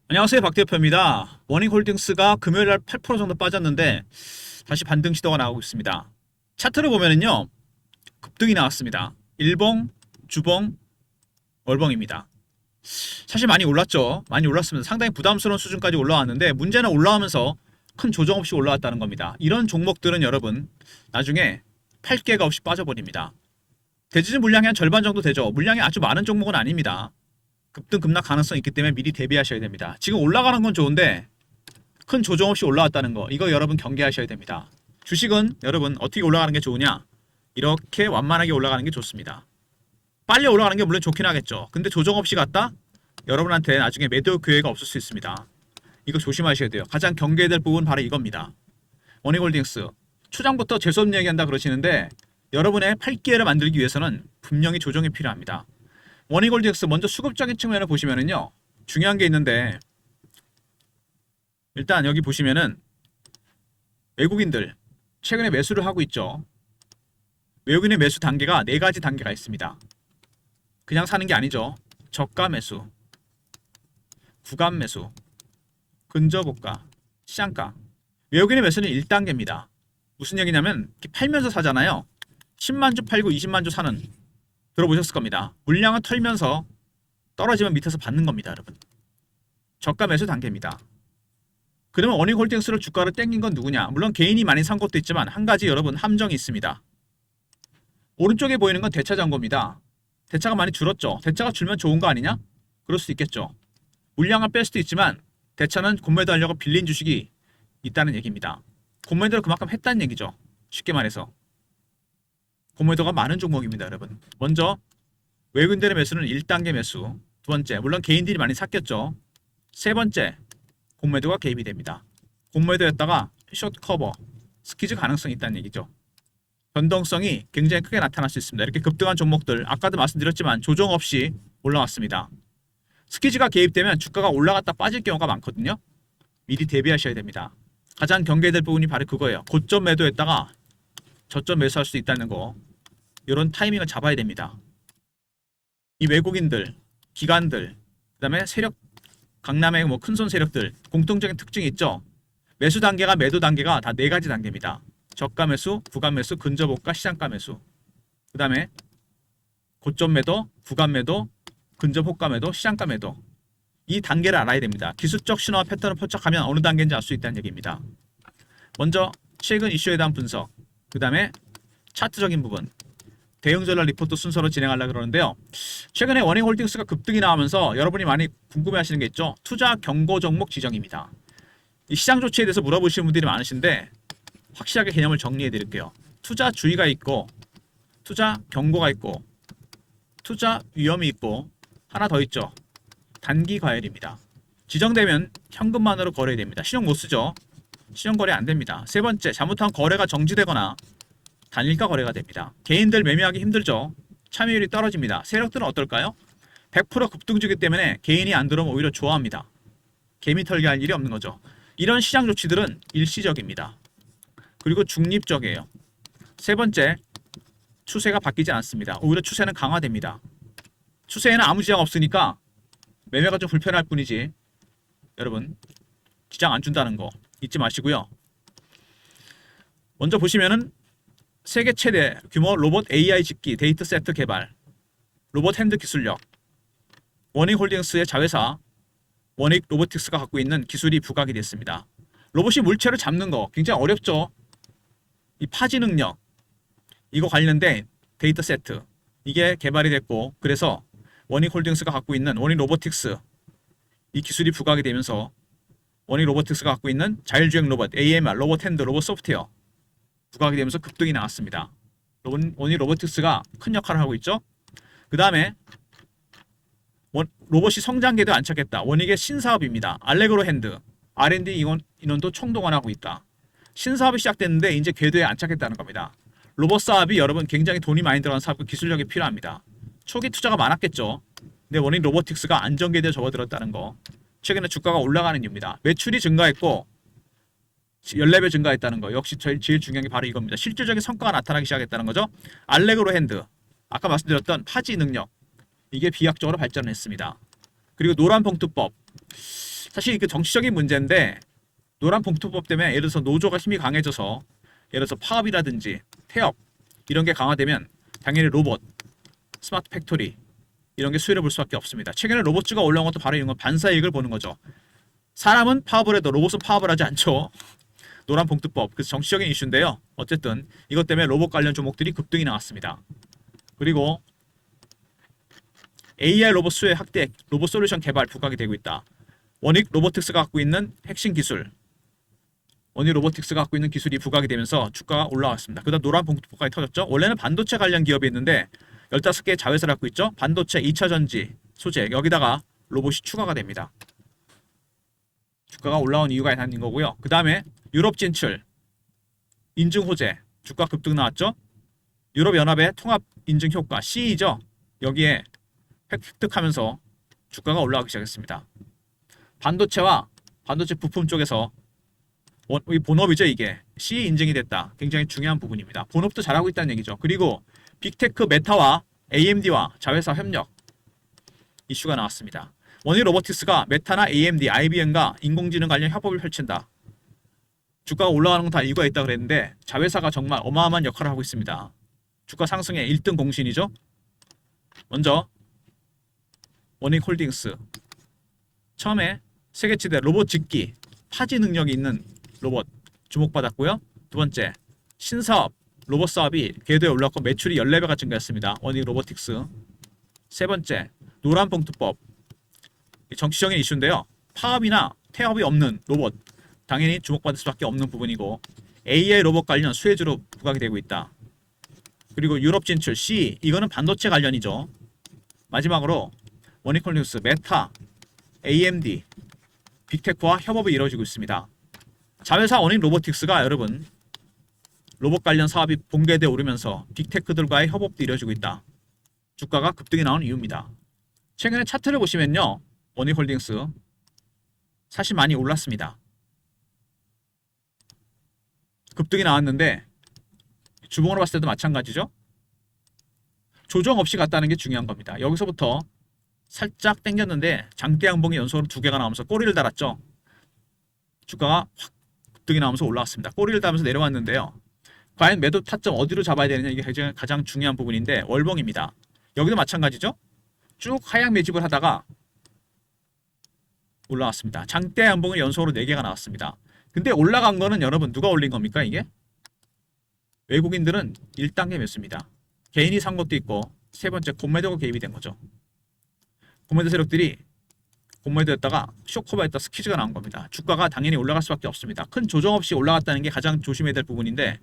안녕하세요, 박 대표입니다. 워닝홀딩스가 금요일날 8% 정도 빠졌는데 다시 반등 시도가 나오고 있습니다. 차트를 보면은요, 급등이 나왔습니다. 일봉, 주봉, 월봉입니다. 사실 많이 올랐죠. 많이 올랐습니다. 상당히 부담스러운 수준까지 올라왔는데 문제는 올라오면서 큰 조정 없이 올라왔다는 겁니다. 이런 종목들은 여러분 나중에 팔 개가 없이 빠져버립니다. 대지진 물량이 한 절반 정도 되죠. 물량이 아주 많은 종목은 아닙니다. 급등 급락 가능성이 있기 때문에 미리 대비하셔야 됩니다. 지금 올라가는 건 좋은데 큰 조정 없이 올라왔다는 거, 이거 여러분 경계하셔야 됩니다. 주식은 여러분 어떻게 올라가는 게 좋으냐? 이렇게 완만하게 올라가는 게 좋습니다. 빨리 올라가는 게 물론 좋긴 하겠죠. 근데 조정 없이 갔다? 여러분한테 나중에 매도 기회가 없을 수 있습니다. 이거 조심하셔야 돼요. 가장 경계해야 될 부분 바로 이겁니다. 워닝홀딩스 초장부터 재수없는 얘기한다 그러시는데 여러분의 팔 기회를 만들기 위해서는 분명히 조정이 필요합니다. 워닝홀딩스 먼저 수급적인 측면을 보시면은요, 중요한 게 있는데, 일단 여기 보시면은 외국인들 최근에 매수를 하고 있죠. 외국인의 매수 단계가 네 가지 단계가 있습니다. 그냥 사는 게 아니죠. 저가 매수, 구간 매수, 근저고가, 시장가. 외국인의 매수는 1단계입니다. 무슨 얘기냐면 팔면서 사잖아요. 10만 주 팔고 20만 주 사는, 들어보셨을 겁니다. 물량을 털면서 떨어지면 밑에서 받는 겁니다, 여러분. 저가 매수 단계입니다. 그러면 워닝홀딩스를 주가를 땡긴 건 누구냐? 물론 개인이 많이 산 것도 있지만 한 가지 여러분 함정이 있습니다. 오른쪽에 보이는 건 대차 잔고입니다. 대차가 많이 줄었죠. 대차가 줄면 좋은 거 아니냐? 그럴 수 있겠죠. 물량을 뺄 수도 있지만 대차는 공매도 하려고 빌린 주식이 있다는 얘기입니다. 공매도를 그만큼 했다는 얘기죠. 쉽게 말해서. 공매도가 많은 종목입니다, 여러분. 먼저 외국인들의 매수는 1단계 매수. 두 번째, 물론 개인들이 많이 샀겠죠. 세 번째, 공매도가 개입이 됩니다. 공매도였다가 숏 커버, 스퀴즈 가능성이 있다는 얘기죠. 변동성이 굉장히 크게 나타날 수 있습니다. 이렇게 급등한 종목들, 아까도 말씀드렸지만 조정 없이 올라왔습니다. 스퀴즈가 개입되면 주가가 올라갔다 빠질 경우가 많거든요. 미리 대비하셔야 됩니다. 가장 경계해야 될 부분이 바로 그거예요. 고점 매도했다가 저점 매수할 수 있다는 거, 이런 타이밍을 잡아야 됩니다. 이 외국인들, 기관들, 그다음에 세력, 강남의 뭐 큰손 세력들 공통적인 특징이 있죠. 매수 단계가 매도 단계가 다 네 가지 단계입니다. 저가 매수, 구간 매수, 근저고가, 시장가 매수. 그다음에 고점 매도, 구간 매도, 근접 호가 매도, 시장가 매도. 이 단계를 알아야 됩니다. 기술적 신호와 패턴을 포착하면 어느 단계인지 알 수 있다는 얘기입니다. 먼저 최근 이슈에 대한 분석, 그 다음에 차트적인 부분, 대응 전략 리포트 순서로 진행하려고 그러는데요. 최근에 워닝홀딩스가 급등이 나오면서 여러분이 많이 궁금해하시는 게 있죠. 투자 경고 종목 지정입니다. 이 시장 조치에 대해서 물어보시는 분들이 많으신데 확실하게 개념을 정리해 드릴게요. 투자 주의가 있고, 투자 경고가 있고, 투자 위험이 있고, 하나 더 있죠. 단기 과열입니다. 지정되면 현금만으로 거래해야 됩니다. 신용 못 쓰죠. 신용 거래 안 됩니다. 세 번째, 잘못한 거래가 정지되거나 단일가 거래가 됩니다. 개인들 매매하기 힘들죠. 참여율이 떨어집니다. 세력들은 어떨까요? 100% 급등주기 때문에 개인이 안 들어오면 오히려 좋아합니다. 개미 털기 할 일이 없는 거죠. 이런 시장 조치들은 일시적입니다. 그리고 중립적이에요. 세 번째, 추세가 바뀌지 않습니다. 오히려 추세는 강화됩니다. 추세에는 아무 지장 없으니까 매매가 좀 불편할 뿐이지 여러분 지장 안 준다는 거 잊지 마시고요. 먼저 보시면은 세계 최대 규모 로봇 AI 집기 데이터 세트 개발, 로봇 핸드 기술력, 워닝홀딩스의 자회사 워닉 로보틱스가 갖고 있는 기술이 부각이 됐습니다. 로봇이 물체를 잡는 거 굉장히 어렵죠. 이 파지 능력, 이거 관련된 데이터 세트, 이게 개발이 됐고, 그래서 워닝홀딩스가 갖고 있는 워닉 로보틱스, 이 기술이 부각이 되면서 워닉 로보틱스가 갖고 있는 자율주행 로봇 AMR, 로봇 핸드, 로봇 소프트웨어 부각이 되면서 급등이 나왔습니다. 워닉 로보틱스가 큰 역할을 하고 있죠. 그 다음에 로봇이 성장궤도에 안착했다. 워닉의 신사업입니다. 알레그로 핸드, R&D 인원도 총동원하고 있다. 신사업이 시작됐는데 이제 궤도에 안착했다는 겁니다. 로봇 사업이 여러분 굉장히 돈이 많이 들어간 사업과 기술력이 필요합니다. 초기 투자가 많았겠죠. 근데 워닉 로보틱스가 안정궤도에 접어들었다는 거. 최근에 주가가 올라가는 이유입니다. 매출이 증가했고 연레벨 증가했다는 거. 역시 제일 중요한 게 바로 이겁니다. 실질적인 성과가 나타나기 시작했다는 거죠. 알레그로 핸드, 아까 말씀드렸던 파지 능력, 이게 비약적으로 발전했습니다. 그리고 노란 봉투법, 사실 그 정치적인 문제인데 노란 봉투법 때문에 예를 들어서 노조가 힘이 강해져서 예를 들어서 파업이라든지 태업 이런 게 강화되면 당연히 로봇, 스마트 팩토리 이런 게 수혜를 볼 수밖에 없습니다. 최근에 로봇주가 올라온 것도 바로 이런 건 반사이익을 보는 거죠. 사람은 파업을 해도 로봇은 파업을 하지 않죠. 노란 봉투법. 그래서 정치적인 이슈인데요. 어쨌든 이것 때문에 로봇 관련 종목들이 급등이 나왔습니다. 그리고 AI 로봇 수혜 확대, 로봇 솔루션 개발 부각이 되고 있다. 원익 로보틱스가 갖고 있는 핵심 기술, 원익 로보틱스가 갖고 있는 기술이 부각이 되면서 주가가 올라왔습니다. 그다음 노란 봉투법까지 터졌죠. 원래는 반도체 관련 기업이 있는데 15개의 자회사를 갖고 있죠. 반도체, 2차 전지, 소재 여기다가 로봇이 추가가 됩니다. 주가가 올라온 이유가 있는 거고요. 그 다음에 유럽 진출, 인증 호재, 주가 급등 나왔죠. 유럽연합의 통합 인증 효과, CE죠. 여기에 획득하면서 주가가 올라가기 시작했습니다. 반도체와 반도체 부품 쪽에서 이 본업이죠. 이게 CE 인증이 됐다. 굉장히 중요한 부분입니다. 본업도 잘하고 있다는 얘기죠. 그리고 빅테크 메타와 AMD와 자회사 협력 이슈가 나왔습니다. 원익 로보틱스가 메타나 AMD, IBM과 인공지능 관련 협업을 펼친다. 주가가 올라가는 건 다 이유가 있다 그랬는데 자회사가 정말 어마어마한 역할을 하고 있습니다. 주가 상승의 1등 공신이죠. 먼저 원익 홀딩스 처음에 세계 최대 로봇 직기 파지 능력이 있는 로봇 주목받았고요. 두 번째 신사업 로봇 사업이 궤도에 올랐고 매출이 14배가 증가했습니다. 원익 로보틱스. 세 번째 노란 봉투법 정치적인 이슈인데요. 파업이나 태업이 없는 로봇 당연히 주목받을 수밖에 없는 부분이고 AI 로봇 관련 수혜주로 부각이 되고 있다. 그리고 유럽 진출 C 이거는 반도체 관련이죠. 마지막으로 원익홀딩스, 메타, AMD, 빅테크와 협업이 이루어지고 있습니다. 자회사 원익 로보틱스가 여러분 로봇 관련 사업이 본궤대에 오르면서 빅테크들과의 협업도 이루어지고 있다. 주가가 급등이 나온 이유입니다. 최근에 차트를 보시면요. 원익홀딩스 사실 많이 올랐습니다. 급등이 나왔는데 주봉으로 봤을 때도 마찬가지죠. 조정 없이 갔다는 게 중요한 겁니다. 여기서부터 살짝 당겼는데 장대 양봉이 연속으로 2개가 나오면서 꼬리를 달았죠. 주가가 확 급등이 나오면서 올라왔습니다. 꼬리를 달면서 내려왔는데요. 과연 매도 타점 어디로 잡아야 되느냐 이게 가장 중요한 부분인데 월봉입니다. 여기도 마찬가지죠. 쭉 하향 매집을 하다가 올라왔습니다. 장대 양봉이 연속으로 4개가 나왔습니다. 근데 올라간 거는 여러분 누가 올린 겁니까 이게? 외국인들은 1단계 매수입니다. 개인이 산 것도 있고 세 번째 공매도가 개입이 된 거죠. 공매도 세력들이 공매도했다가 쇼커버했다 스퀴즈가 나온 겁니다. 주가가 당연히 올라갈 수밖에 없습니다. 큰 조정 없이 올라갔다는 게 가장 조심해야 될 부분인데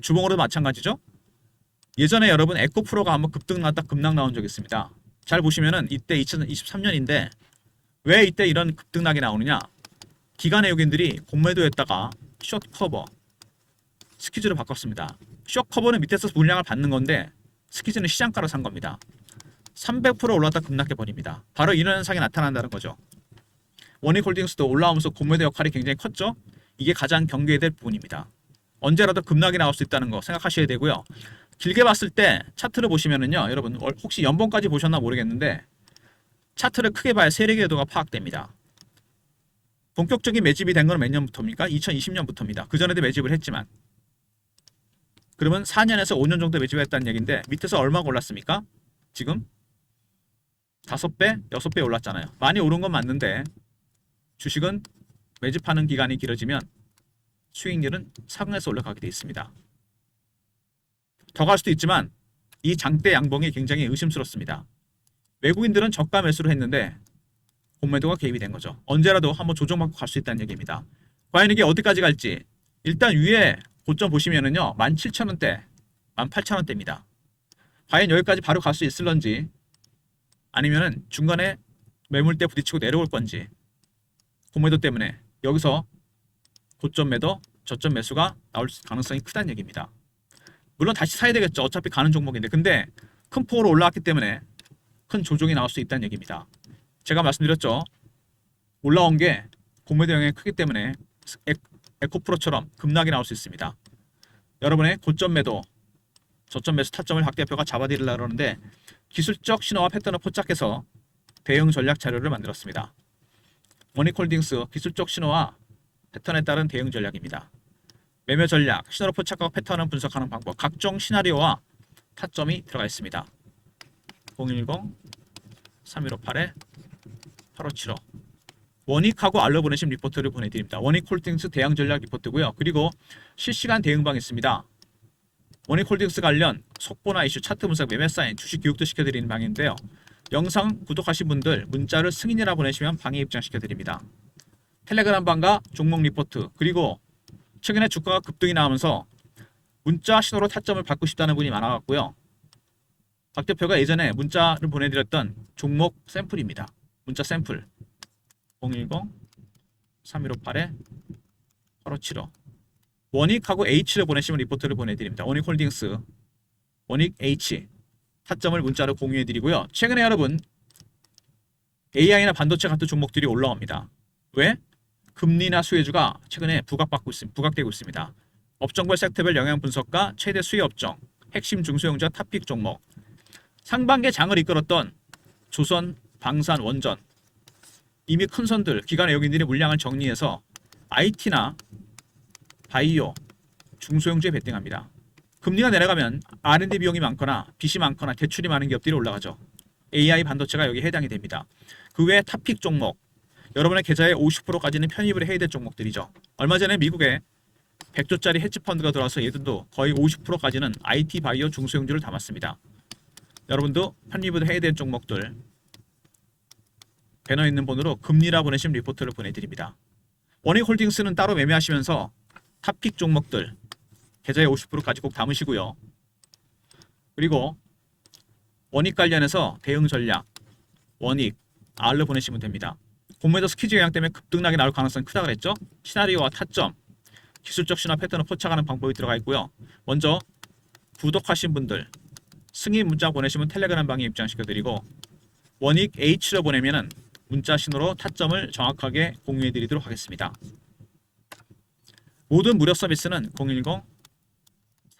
주봉으로도 마찬가지죠. 예전에 여러분 에코프로가 한번 급등 나왔다 급락 나온 적이 있습니다. 잘 보시면은 이때 2023년인데 왜 이때 이런 급등락이 나오느냐? 기관 외국인들이 공매도했다가 숏커버 스퀴즈를 바꿨습니다. 숏커버는 밑에서 물량을 받는 건데 스퀴즈는 시장가로 산 겁니다. 300% 올랐다 급락해 버립니다. 바로 이런 현상이 나타난다는 거죠. 원익홀딩스도 올라오면서 공매도 역할이 굉장히 컸죠. 이게 가장 경계해야 될 부분입니다. 언제라도 급락이 나올 수 있다는 거 생각하셔야 되고요. 길게 봤을 때 차트를 보시면은요. 여러분 혹시 연봉까지 보셨나 모르겠는데 차트를 크게 봐야 세력의 궤도가 파악됩니다. 본격적인 매집이 된 건 몇 년부터입니까? 2020년부터입니다. 그전에도 매집을 했지만 그러면 4년에서 5년 정도 매집했다는 얘기인데 밑에서 얼마가 올랐습니까? 지금 5배, 6배 올랐잖아요. 많이 오른 건 맞는데 주식은 매집하는 기간이 길어지면 수익률은 상승해서 올라가게 되어 있습니다. 더 갈 수도 있지만 이 장대 양봉이 굉장히 의심스럽습니다. 외국인들은 저가 매수를 했는데 공매도가 개입이 된 거죠. 언제라도 한번 조정받고 갈 수 있다는 얘기입니다. 과연 이게 어디까지 갈지 일단 위에 고점 보시면은요 17,000원대, 18,000원대입니다. 과연 여기까지 바로 갈 수 있을런지 아니면은 중간에 매물대 부딪히고 내려올 건지 공매도 때문에 여기서 고점 매도, 저점 매수가 나올 가능성이 크다는 얘기입니다. 물론 다시 사야 되겠죠. 어차피 가는 종목인데 근데 큰 폭으로 올라왔기 때문에 큰 조정이 나올 수 있다는 얘기입니다. 제가 말씀드렸죠. 올라온 게 공매도 영향이 크기 때문에 에코프로처럼 급락이 나올 수 있습니다. 여러분의 고점 매도, 저점 매수 타점을 박 대표가 잡아드리려고 하는데 기술적 신호와 패턴을 포착해서 대응 전략 자료를 만들었습니다. 원익홀딩스 기술적 신호와 패턴에 따른 대응 전략입니다. 매매 전략, 신호로 포착하고 패턴을 분석하는 방법, 각종 시나리오와 타점이 들어가 있습니다. 010-3158-8575 원익하고 알로 보내신 리포트를 보내드립니다. 원익홀딩스 대응 전략 리포트고요. 그리고 실시간 대응방 있습니다. 원익홀딩스 관련 속보나 이슈, 차트 분석, 매매 사인, 주식 교육도 시켜드리는 방인데요. 영상 구독하신 분들 문자를 승인이라 보내시면 방에 입장시켜드립니다. 텔레그램 방과 종목 리포트, 그리고 최근에 주가가 급등이 나오면서 문자 신호로 타점을 받고 싶다는 분이 많아갖고요. 박 대표가 예전에 문자를 보내드렸던 종목 샘플입니다. 문자 샘플 010-3158-8575 원익하고 H를 보내시면 리포트를 보내드립니다. 원익홀딩스, 원익 H 타점을 문자로 공유해드리고요. 최근에 여러분 AI나 반도체 같은 종목들이 올라옵니다. 왜? 금리나 수혜주가 최근에 부각되고 있습니다. 업종별 섹터별 영향 분석과 최대 수혜 업종, 핵심 중소형주와 탑픽 종목, 상반기에 장을 이끌었던 조선, 방산, 원전, 이미 큰 선들, 기관 외국인들이 물량을 정리해서 IT나 바이오, 중소형주에 베팅합니다. 금리가 내려가면 R&D 비용이 많거나 빚이 많거나 대출이 많은 기업들이 올라가죠. AI 반도체가 여기에 해당이 됩니다. 그 외에 탑픽 종목, 여러분의 계좌의 50%까지는 편입을 해야 될 종목들이죠. 얼마 전에 미국에 100조짜리 헤지펀드가 들어와서 얘들도 거의 50%까지는 IT, 바이오, 중소형주를 담았습니다. 여러분도 편입을 해야 될 종목들 배너 있는 번호로 금리라 보내신 리포트를 보내드립니다. 원익홀딩스는 따로 매매하시면서 탑픽 종목들 계좌의 50%까지 꼭 담으시고요. 그리고 원익 관련해서 대응 전략, 원익, R로 보내시면 됩니다. 공매도 스퀴즈 영향 때문에 급등락이 나올 가능성이 크다고 그랬죠? 시나리오와 타점, 기술적 신화 패턴을 포착하는 방법이 들어가 있고요. 먼저 구독하신 분들 승인 문자 보내시면 텔레그램 방에 입장시켜드리고 원익 H로 보내면은 문자 신호로 타점을 정확하게 공유해 드리도록 하겠습니다. 모든 무료 서비스는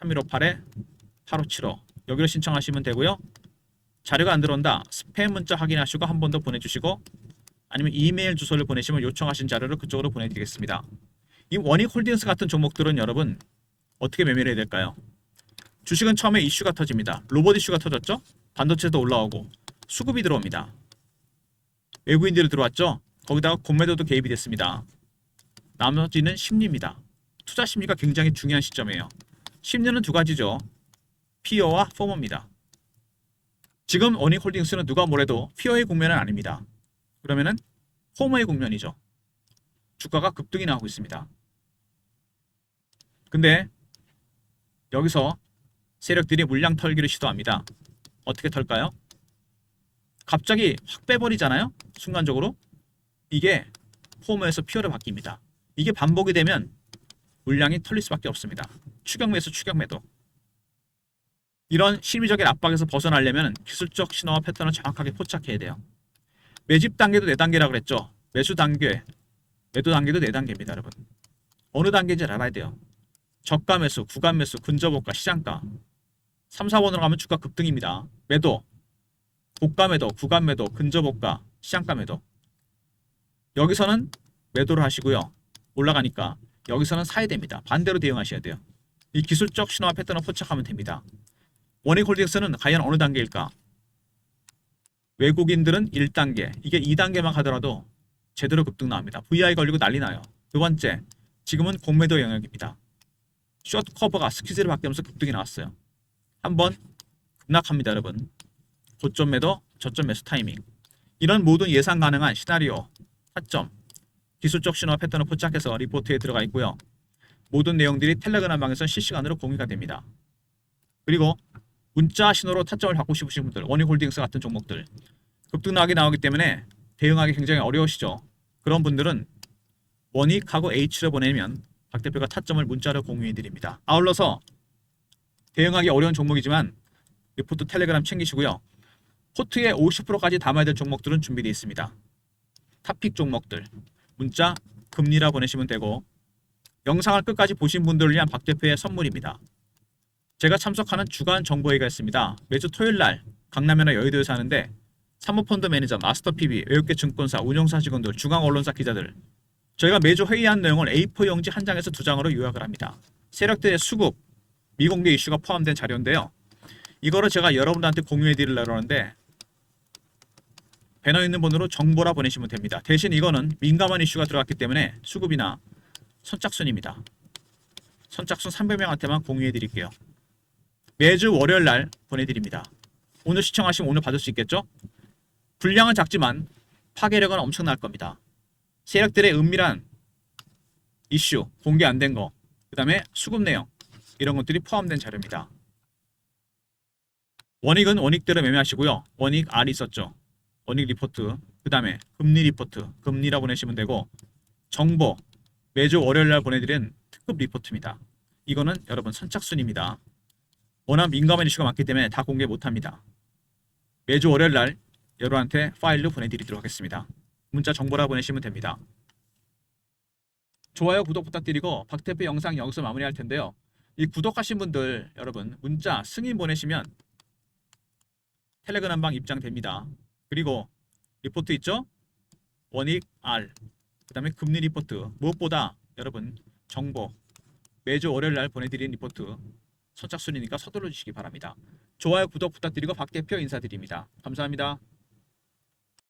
010-3158-8575 여기로 신청하시면 되고요. 자료가 안 들어온다. 스팸 문자 확인하시고 한 번 더 보내주시고 아니면 이메일 주소를 보내시면 요청하신 자료를 그쪽으로 보내드리겠습니다. 이 원익홀딩스 같은 종목들은 여러분 어떻게 매매를 해야 될까요? 주식은 처음에 이슈가 터집니다. 로봇 이슈가 터졌죠? 반도체도 올라오고 수급이 들어옵니다. 외국인들이 들어왔죠? 거기다가 공매도도 개입이 됐습니다. 나머지는 심리입니다. 투자 심리가 굉장히 중요한 시점이에요. 심리는 두 가지죠. 피어와 포머입니다. 지금 원익홀딩스는 누가 뭐래도 피어의 국면은 아닙니다. 그러면은 포머의 국면이죠. 주가가 급등이 나오고 있습니다. 근데 여기서 세력들이 물량 털기를 시도합니다. 어떻게 털까요? 갑자기 확 빼버리잖아요. 순간적으로 이게 포머에서 피어로 바뀝니다. 이게 반복이 되면 물량이 털릴 수밖에 없습니다. 추격 매수, 추격 매도. 이런 심리적인 압박에서 벗어나려면 기술적 신호와 패턴을 정확하게 포착해야 돼요. 매집 단계도 4단계라고 그랬죠. 매수 단계, 매도 단계도 4단계입니다, 여러분. 어느 단계인지 알아야 돼요. 저가 매수, 구간 매수, 근저고가, 시장가. 3, 4번으로 가면 주가 급등입니다. 매도, 고가 매도, 구간 매도, 근저고가, 시장가 매도. 여기서는 매도를 하시고요. 올라가니까 여기서는 사야 됩니다. 반대로 대응하셔야 돼요. 이 기술적 신호와 패턴을 포착하면 됩니다. 원익홀딩스는 과연 어느 단계일까? 외국인들은 1단계, 이게 2단계만 가더라도 제대로 급등 나옵니다. VI 걸리고 난리 나요. 두 번째, 지금은 공매도 영역입니다. 숏 커버가 스퀴즈를 바뀌면서 급등이 나왔어요. 한번 급락합니다, 여러분. 고점 매도, 저점 매수 타이밍. 이런 모든 예상 가능한 시나리오, 타점, 기술적 신호와 패턴을 포착해서 리포트에 들어가 있고요. 모든 내용들이 텔레그램 방에서 실시간으로 공유가 됩니다. 그리고 문자 신호로 타점을 받고 싶으신 분들, 원익홀딩스 같은 종목들 급등락이 나오기 때문에 대응하기 굉장히 어려우시죠. 그런 분들은 원익하고 H를 보내면 박 대표가 타점을 문자로 공유해 드립니다. 아울러서 대응하기 어려운 종목이지만 리포트 텔레그램 챙기시고요. 포트에 50%까지 담아야 될 종목들은 준비되어 있습니다. 탑픽 종목들 문자 금리라 보내시면 되고, 영상을 끝까지 보신 분들을 위한 박 대표의 선물입니다. 제가 참석하는 주간 정보회의가 있습니다. 매주 토요일 날 강남이나 여의도에 사는데 사모펀드 매니저, 마스터 PB, 외국계 증권사, 운용사 직원들, 중앙 언론사 기자들. 저희가 매주 회의한 내용을 A4 용지 한 장에서 두 장으로 요약을 합니다. 세력들의 수급, 미공개 이슈가 포함된 자료인데요. 이거를 제가 여러분들한테 공유해 드리려고 하는데 배너 있는 번호로 정보라 보내시면 됩니다. 대신 이거는 민감한 이슈가 들어갔기 때문에 수급이나 선착순입니다. 선착순 300명한테만 공유해 드릴게요. 매주 월요일 날 보내드립니다. 오늘 시청하시면 오늘 받을 수 있겠죠? 분량은 작지만 파괴력은 엄청날 겁니다. 세력들의 은밀한 이슈, 공개 안 된 거, 그 다음에 수급 내용 이런 것들이 포함된 자료입니다. 원익은 원익대로 매매하시고요. 원익 R이 있었죠. 원익 리포트, 그 다음에 금리 리포트, 금리라 보내시면 되고 정보, 매주 월요일 날 보내드린 특급 리포트입니다. 이거는 여러분 선착순입니다. 워낙 민감한 이슈가 많기 때문에 다 공개 못합니다. 매주 월요일 날 여러분한테 파일로 보내드리도록 하겠습니다. 문자 정보라 보내시면 됩니다. 좋아요, 구독 부탁드리고 박 대표 영상 여기서 마무리할 텐데요. 이 구독하신 분들 여러분 문자 승인 보내시면 텔레그램 방 입장됩니다. 그리고 리포트 있죠? 원익 R, 그 다음에 금리 리포트, 무엇보다 여러분 정보 매주 월요일 날 보내드리는 리포트 선착순이니까 서둘러 주시기 바랍니다. 좋아요, 구독 부탁드리고 박 대표 인사드립니다. 감사합니다.